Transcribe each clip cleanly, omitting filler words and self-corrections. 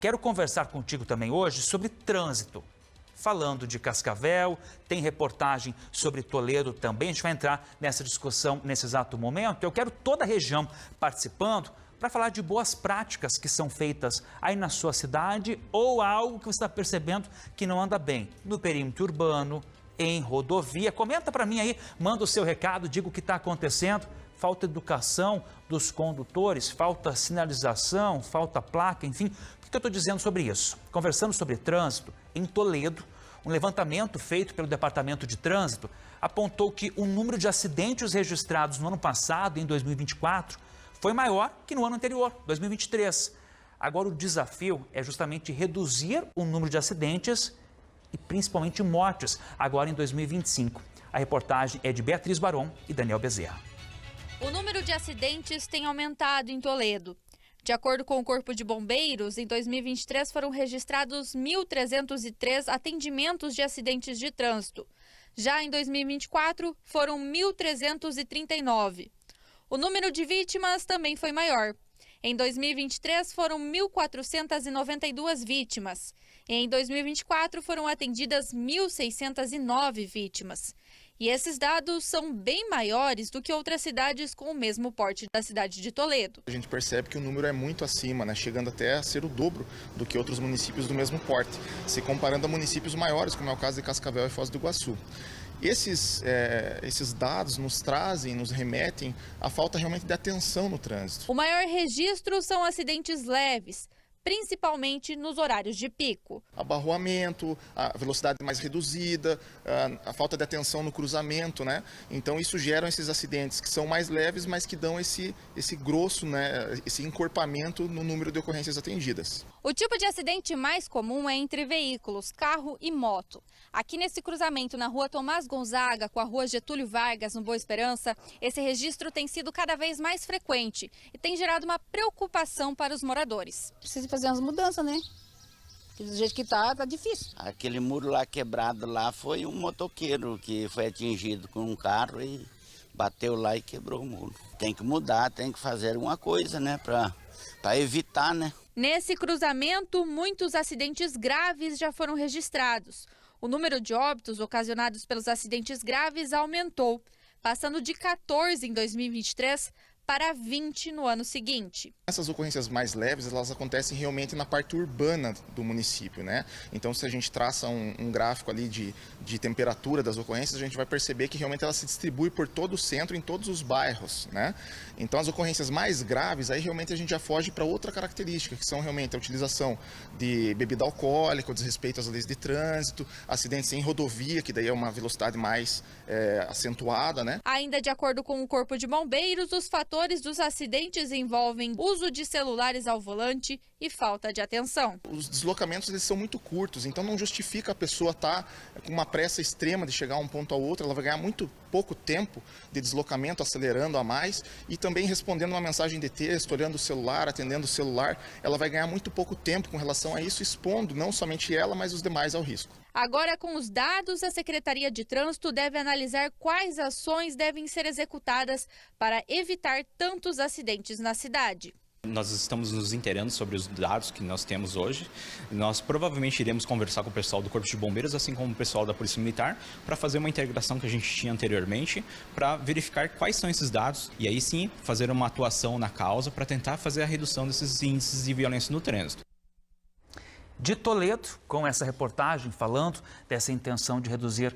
Quero conversar contigo também hoje sobre trânsito. Falando de Cascavel, tem reportagem sobre Toledo também. A gente vai entrar nessa discussão nesse exato momento. Eu quero toda a região participando para falar de boas práticas que são feitas aí na sua cidade ou algo que você está percebendo que não anda bem no perímetro urbano, em rodovia. Comenta para mim aí, manda o seu recado, diga o que está acontecendo. Falta educação dos condutores, falta sinalização, falta placa, enfim. O que eu estou dizendo sobre isso? Conversando sobre trânsito, em Toledo, um levantamento feito pelo Departamento de Trânsito apontou que o número de acidentes registrados no ano passado, em 2024, foi maior que no ano anterior, 2023. Agora o desafio é justamente reduzir o número de acidentes e principalmente mortes, agora em 2025. A reportagem é de Beatriz Baron e Daniel Bezerra. O número de acidentes tem aumentado em Toledo. De acordo com o Corpo de Bombeiros, em 2023 foram registrados 1.303 atendimentos de acidentes de trânsito. Já em 2024, foram 1.339. O número de vítimas também foi maior. Em 2023, foram 1.492 vítimas. E em 2024, foram atendidas 1.609 vítimas. E esses dados são bem maiores do que outras cidades com o mesmo porte da cidade de Toledo. A gente percebe que o número é muito acima, né? Chegando até a ser o dobro do que outros municípios do mesmo porte, se comparando a municípios maiores, como é o caso de Cascavel e Foz do Iguaçu. Esses dados nos trazem, nos remetem à falta realmente de atenção no trânsito. O maior registro são acidentes leves, principalmente nos horários de pico. Abarroamento, a velocidade mais reduzida, a falta de atenção no cruzamento, né? Então isso gera esses acidentes que são mais leves, mas que dão esse grosso, né? Esse encorpamento no número de ocorrências atendidas. O tipo de acidente mais comum é entre veículos, carro e moto. Aqui nesse cruzamento na rua Tomás Gonzaga com a rua Getúlio Vargas, no Boa Esperança, esse registro tem sido cada vez mais frequente e tem gerado uma preocupação para os moradores. Precisa fazer umas mudanças, né? Porque do jeito que tá difícil. Aquele muro lá quebrado lá foi um motoqueiro que foi atingido com um carro e bateu lá e quebrou o muro. Tem que mudar, tem que fazer alguma coisa, né? Para evitar, né? Nesse cruzamento, muitos acidentes graves já foram registrados. O número de óbitos ocasionados pelos acidentes graves aumentou, passando de 14 em 2023 para 20 no ano seguinte. Essas ocorrências mais leves, elas acontecem realmente na parte urbana do município, né? Então, se a gente traça um gráfico ali de temperatura das ocorrências, a gente vai perceber que realmente ela se distribui por todo o centro, em todos os bairros, né? Então, as ocorrências mais graves, aí realmente a gente já foge para outra característica, que são realmente a utilização de bebida alcoólica, o desrespeito às leis de trânsito, acidentes em rodovia, que daí é uma velocidade mais acentuada, né? Ainda de acordo com o Corpo de Bombeiros, os fatores dos acidentes envolvem uso de celulares ao volante e falta de atenção. Os deslocamentos eles são muito curtos, então não justifica a pessoa estar com uma pressa extrema de chegar a um ponto ao outro, ela vai ganhar muito pouco tempo de deslocamento, acelerando a mais e também respondendo uma mensagem de texto, olhando o celular, atendendo o celular, ela vai ganhar muito pouco tempo com relação a isso, expondo não somente ela, mas os demais ao risco. Agora, com os dados, a Secretaria de Trânsito deve analisar quais ações devem ser executadas para evitar tantos acidentes na cidade. Nós estamos nos inteirando sobre os dados que nós temos hoje. Nós provavelmente iremos conversar com o pessoal do Corpo de Bombeiros, assim como o pessoal da Polícia Militar, para fazer uma integração que a gente tinha anteriormente, para verificar quais são esses dados e aí sim fazer uma atuação na causa para tentar fazer a redução desses índices de violência no trânsito. De Toledo, com essa reportagem falando dessa intenção de reduzir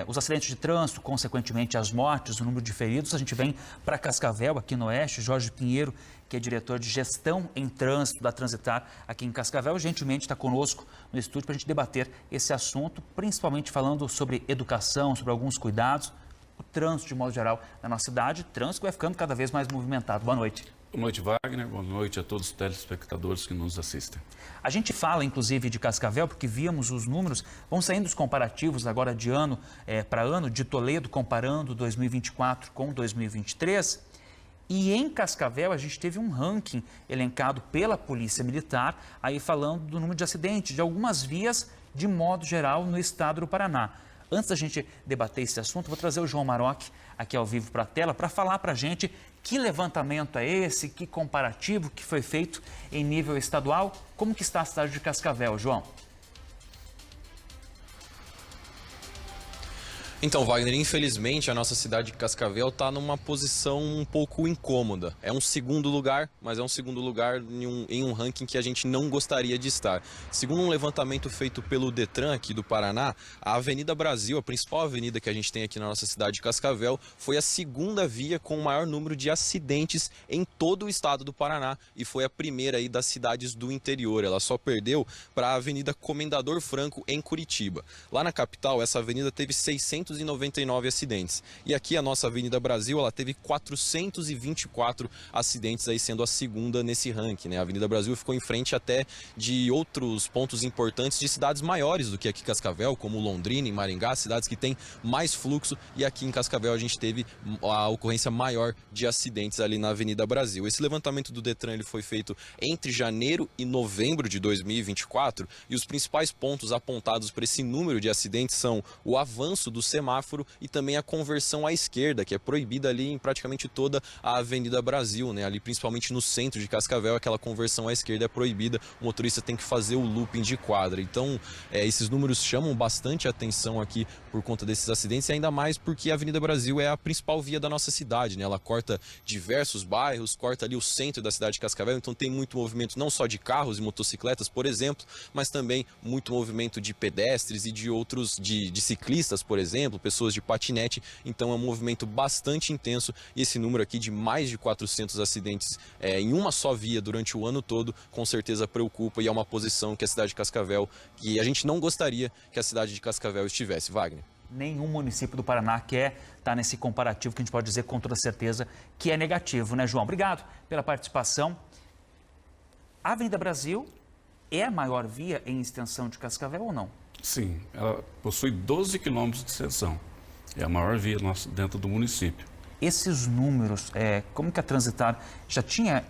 os acidentes de trânsito, consequentemente as mortes, o número de feridos, a gente vem para Cascavel, aqui no Oeste. Jorge Pinheiro, que é diretor de gestão em trânsito da Transitar aqui em Cascavel, gentilmente está conosco no estúdio para a gente debater esse assunto, principalmente falando sobre educação, sobre alguns cuidados, o trânsito de modo geral na nossa cidade. O trânsito vai ficando cada vez mais movimentado. Boa noite. Boa noite, Wagner. Boa noite a todos os telespectadores que nos assistem. A gente fala, inclusive, de Cascavel, porque víamos os números, vão saindo os comparativos agora de ano para ano, de Toledo, comparando 2024 com 2023. E em Cascavel, a gente teve um ranking elencado pela Polícia Militar, aí falando do número de acidentes de algumas vias, de modo geral, no estado do Paraná. Antes da gente debater esse assunto, vou trazer o João Maroc aqui ao vivo para a tela para falar para a gente que levantamento é esse, que comparativo que foi feito em nível estadual. Como que está a cidade de Cascavel, João? Então, Wagner, infelizmente a nossa cidade de Cascavel está numa posição um pouco incômoda. É um segundo lugar, mas é um segundo lugar em um ranking que a gente não gostaria de estar. Segundo um levantamento feito pelo Detran aqui do Paraná, a Avenida Brasil, a principal avenida que a gente tem aqui na nossa cidade de Cascavel, foi a segunda via com o maior número de acidentes em todo o estado do Paraná e foi a primeira aí das cidades do interior. Ela só perdeu para a Avenida Comendador Franco em Curitiba. Lá na capital, essa avenida teve 699 acidentes. E aqui a nossa Avenida Brasil, ela teve 424 acidentes, aí sendo a segunda nesse ranking, né? A Avenida Brasil ficou em frente até de outros pontos importantes de cidades maiores do que aqui Cascavel, como Londrina e Maringá, cidades que têm mais fluxo, e aqui em Cascavel a gente teve a ocorrência maior de acidentes ali na Avenida Brasil. Esse levantamento do Detran ele foi feito entre janeiro e novembro de 2024, e os principais pontos apontados para esse número de acidentes são o avanço do semáforo e também a conversão à esquerda, que é proibida ali em praticamente toda a Avenida Brasil, né? Ali principalmente no centro de Cascavel, aquela conversão à esquerda é proibida, o motorista tem que fazer o looping de quadra. Então, esses números chamam bastante atenção aqui por conta desses acidentes, e ainda mais porque a Avenida Brasil é a principal via da nossa cidade, né? Ela corta diversos bairros, corta ali o centro da cidade de Cascavel, então tem muito movimento não só de carros e motocicletas, por exemplo, mas também muito movimento de pedestres e de outros, de ciclistas, por exemplo, pessoas de patinete. Então é um movimento bastante intenso, e esse número aqui de mais de 400 acidentes em uma só via durante o ano todo, com certeza preocupa, e é uma posição que a cidade de Cascavel, que a gente não gostaria que a cidade de Cascavel estivesse. Wagner. Nenhum município do Paraná quer estar nesse comparativo que a gente pode dizer com toda certeza que é negativo, né, João? Obrigado pela participação. A Avenida Brasil é a maior via em extensão de Cascavel ou não? Sim, ela possui 12 quilômetros de extensão. É a maior via dentro do município. Esses números, como que a Transitar já tinha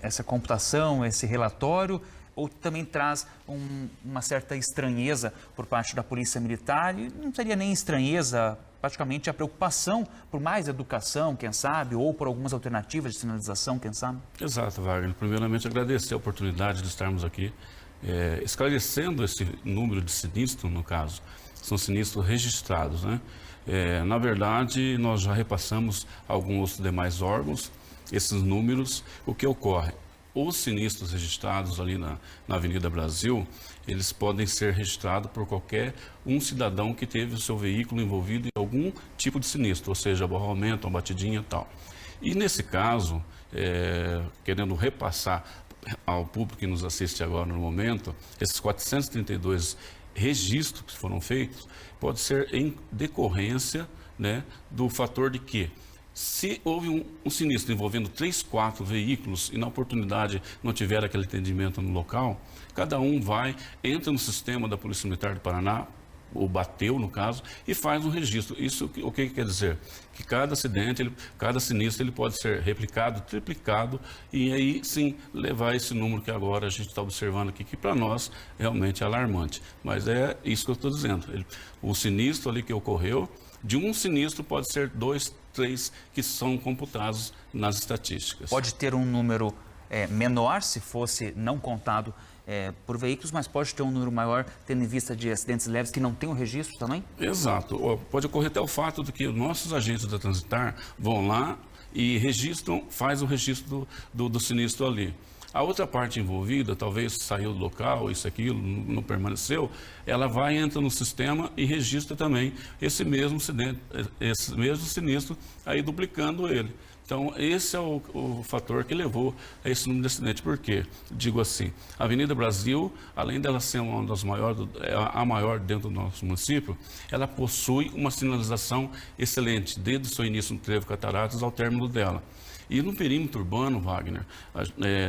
essa computação, esse relatório, ou também traz uma certa estranheza por parte da Polícia Militar? E não seria nem estranheza, praticamente a preocupação por mais educação, quem sabe, ou por algumas alternativas de sinalização, quem sabe? Exato, Wagner. Primeiramente, agradecer a oportunidade de estarmos aqui esclarecendo esse número de sinistros, no caso. São sinistros registrados, né? Na verdade, nós já repassamos a alguns demais órgãos esses números. O que ocorre? Os sinistros registrados ali na Avenida Brasil, eles podem ser registrados por qualquer cidadão que teve o seu veículo envolvido em algum tipo de sinistro, ou seja, aborramento, uma batidinha e tal. E nesse caso, querendo repassar ao público que nos assiste agora no momento, esses 432 registros que foram feitos, pode ser em decorrência, né, do fator de que, se houve um sinistro envolvendo 3, 4 veículos e na oportunidade não tiver aquele atendimento no local, cada um entra no sistema da Polícia Militar do Paraná, ou bateu no caso, e faz um registro. Isso o que quer dizer? Que cada acidente, cada sinistro, ele pode ser replicado, triplicado, e aí sim levar esse número que agora a gente está observando aqui, que para nós realmente é alarmante. Mas é isso que eu estou dizendo. O sinistro ali que ocorreu, de um sinistro pode ser 2, 3 que são computados nas estatísticas. Pode ter um número menor se fosse não contado por veículos, mas pode ter um número maior tendo em vista de acidentes leves que não tem o registro também? Exato. Pode ocorrer até o fato de que nossos agentes da Transitar vão lá e faz o registro do sinistro ali. A outra parte envolvida, talvez saiu do local, isso, aquilo, não permaneceu, ela entra no sistema e registra também esse mesmo sinistro, aí duplicando ele. Então, esse é o fator que levou a esse número de acidentes. Por quê? Digo assim, a Avenida Brasil, além dela ser uma das maiores, a maior dentro do nosso município, ela possui uma sinalização excelente, desde o seu início no Trevo Cataratas ao término dela. E no perímetro urbano, Wagner,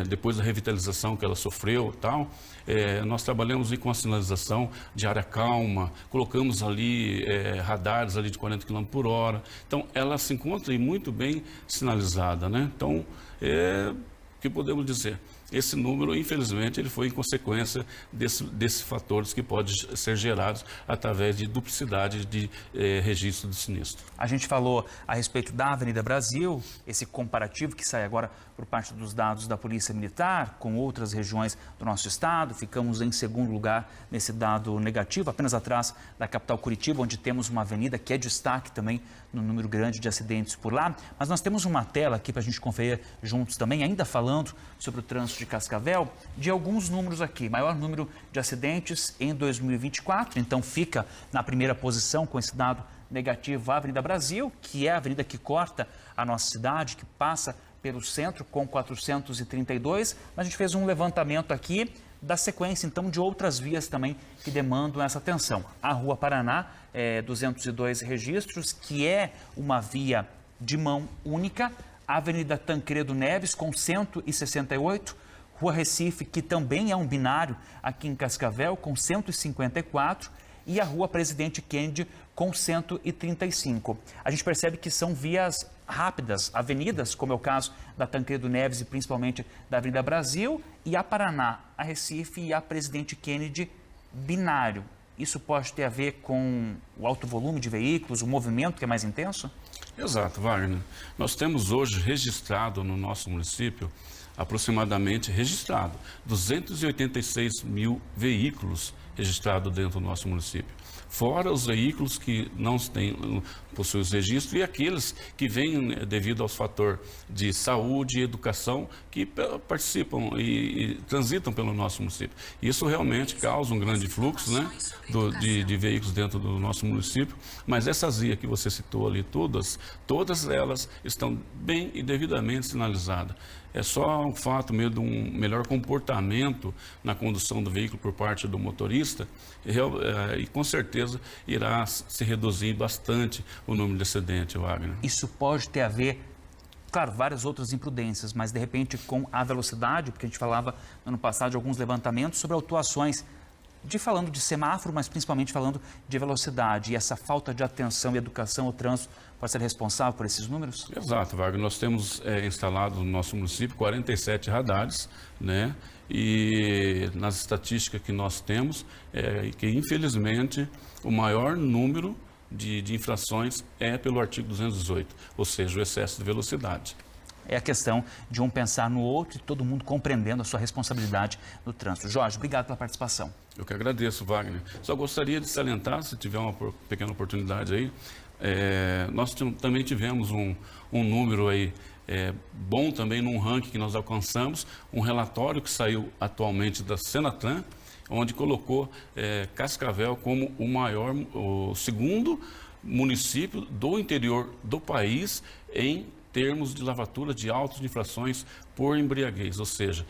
depois da revitalização que ela sofreu e tal, nós trabalhamos com a sinalização de área calma, colocamos ali radares ali de 40 km por hora. Então, ela se encontra muito bem sinalizada, né? Então, o que podemos dizer? Esse número, infelizmente, ele foi em consequência desses fatores que podem ser gerados através de duplicidade de registro de sinistro. A gente falou a respeito da Avenida Brasil, esse comparativo que sai agora para por parte dos dados da Polícia Militar, com outras regiões do nosso estado. Ficamos em segundo lugar nesse dado negativo, apenas atrás da capital Curitiba, onde temos uma avenida que é destaque também no número grande de acidentes por lá. Mas nós temos uma tela aqui para a gente conferir juntos também, ainda falando sobre o trânsito de Cascavel, de alguns números aqui. Maior número de acidentes em 2024, então fica na primeira posição com esse dado negativo a Avenida Brasil, que é a avenida que corta a nossa cidade, que passa pelo centro com 432. Mas a gente fez um levantamento aqui da sequência, então, de outras vias também que demandam essa atenção. A Rua Paraná, 202 registros, que é uma via de mão única. A Avenida Tancredo Neves, com 168. Rua Recife, que também é um binário aqui em Cascavel, com 154. E a Rua Presidente Kennedy, com 135. A gente percebe que são vias rápidas, avenidas, como é o caso da Tancredo Neves e principalmente da Avenida Brasil, e a Paraná, a Recife e a Presidente Kennedy, binário. Isso pode ter a ver com o alto volume de veículos, o movimento que é mais intenso? Exato, Wagner. Nós temos hoje registrado no nosso município, aproximadamente 286 mil veículos registrados dentro do nosso município. Fora os veículos que não possuem os registros e aqueles que vêm devido aos fatores de saúde e educação que participam e transitam pelo nosso município. Isso realmente causa um grande fluxo, né, de veículos dentro do nosso município, mas essas vias que você citou ali, todas elas estão bem e devidamente sinalizadas. É só um fato mesmo de um melhor comportamento na condução do veículo por parte do motorista e com certeza irá se reduzir bastante o número de acidentes, Wagner. Isso pode ter a ver, claro, várias outras imprudências, mas de repente com a velocidade, porque a gente falava no ano passado de alguns levantamentos sobre autuações, falando de semáforo, mas principalmente falando de velocidade. E essa falta de atenção e educação ao trânsito pode ser responsável por esses números? Exato, Wagner. Nós temos instalado no nosso município 47 radares, né? E nas estatísticas que nós temos, que infelizmente o maior número de infrações é pelo artigo 218, ou seja, o excesso de velocidade. É a questão de um pensar no outro e todo mundo compreendendo a sua responsabilidade no trânsito. Jorge, obrigado pela participação. Eu que agradeço, Wagner. Só gostaria de salientar, se tiver uma pequena oportunidade aí, nós também tivemos um número aí bom também num ranking que nós alcançamos, um relatório que saiu atualmente da Senatran, onde colocou Cascavel como o segundo município do interior do país em termos de lavatura de autos de infrações por embriaguez, ou seja,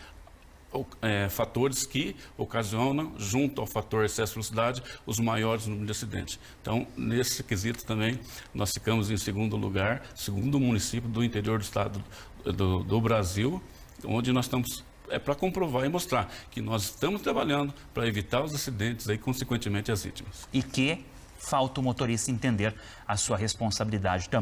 fatores que ocasionam, junto ao fator excesso de velocidade, os maiores números de acidentes. Então, nesse quesito também, nós ficamos em segundo lugar, segundo município do interior do estado do Brasil, onde nós estamos para comprovar e mostrar que nós estamos trabalhando para evitar os acidentes e, consequentemente, as vítimas. E que falta o motorista entender a sua responsabilidade também.